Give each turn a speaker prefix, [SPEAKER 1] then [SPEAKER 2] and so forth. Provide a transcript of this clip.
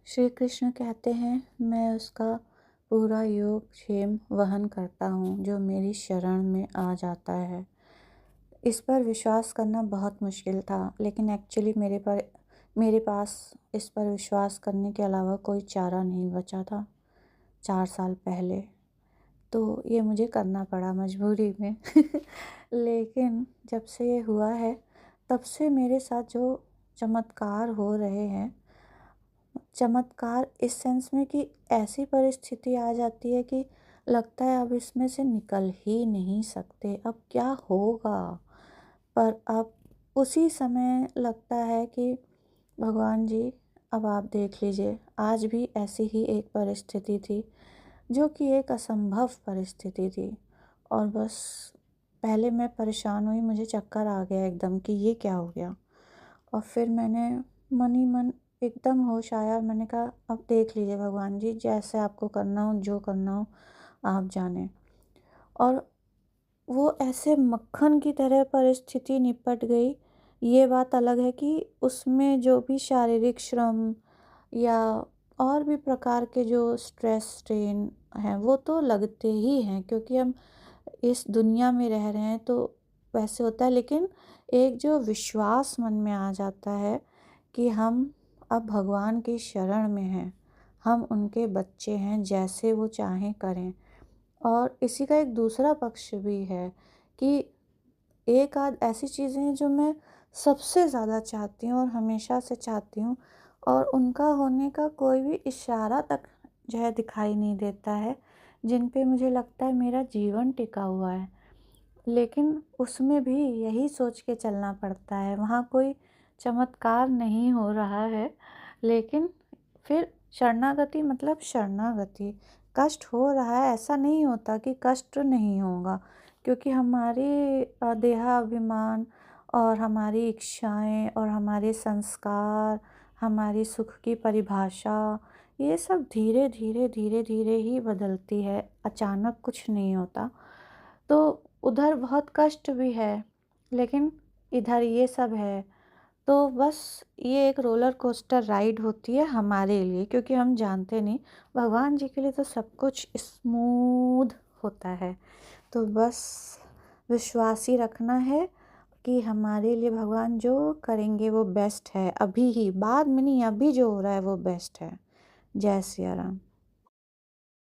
[SPEAKER 1] श्री कृष्ण कहते हैं, मैं उसका पूरा योग क्षेम वहन करता हूँ जो मेरी शरण में आ जाता है। इस पर विश्वास करना बहुत मुश्किल था, लेकिन एक्चुअली मेरे पास इस पर विश्वास करने के अलावा कोई चारा नहीं बचा था 4 साल पहले। तो ये मुझे करना पड़ा मजबूरी में। लेकिन जब से ये हुआ है, तब से मेरे साथ जो चमत्कार हो रहे हैं, चमत्कार इस सेंस में कि ऐसी परिस्थिति आ जाती है कि लगता है अब इसमें से निकल ही नहीं सकते, अब क्या होगा। पर अब उसी समय लगता है कि भगवान जी, अब आप देख लीजिए, आज भी ऐसी ही एक परिस्थिति थी जो कि एक असंभव परिस्थिति थी। और बस पहले मैं परेशान हुई, मुझे चक्कर आ गया एकदम कि ये क्या हो गया। और फिर मैंने मन ही मन एकदम होश आया और मैंने कहा, अब देख लीजिए भगवान जी, जैसे आपको करना हो, जो करना हो आप जाने। और वो ऐसे मक्खन की तरह परिस्थिति निपट गई। ये बात अलग है कि उसमें जो भी शारीरिक श्रम या और भी प्रकार के जो स्ट्रेस स्ट्रेन हैं वो तो लगते ही हैं, क्योंकि हम इस दुनिया में रह रहे हैं तो वैसे होता है। लेकिन एक जो विश्वास मन में आ जाता है कि हम अब भगवान की शरण में हैं, हम उनके बच्चे हैं, जैसे वो चाहें करें। और इसी का एक दूसरा पक्ष भी है कि एक आध ऐसी चीज़ें हैं जो मैं सबसे ज़्यादा चाहती हूँ और हमेशा से चाहती हूँ, और उनका होने का कोई भी इशारा तक जो है दिखाई नहीं देता है, जिन पे मुझे लगता है मेरा जीवन टिका हुआ है। लेकिन उसमें भी यही सोच के चलना पड़ता है, वहाँ कोई चमत्कार नहीं हो रहा है। लेकिन फिर शरणागति मतलब शरणागति, कष्ट हो रहा है ऐसा नहीं होता कि कष्ट नहीं होगा, क्योंकि हमारे देहाभिमान और हमारी इच्छाएं और हमारे संस्कार, हमारी सुख की परिभाषा, ये सब धीरे धीरे धीरे धीरे ही बदलती है, अचानक कुछ नहीं होता। तो उधर बहुत कष्ट भी है, लेकिन इधर ये सब है। तो बस ये एक रोलर कोस्टर राइड होती है हमारे लिए, क्योंकि हम जानते नहीं, भगवान जी के लिए तो सब कुछ स्मूथ होता है। तो बस विश्वास ही रखना है कि हमारे लिए भगवान जो करेंगे वो बेस्ट है, अभी ही, बाद में नहीं, अभी जो हो रहा है वो बेस्ट है। जय सिया राम।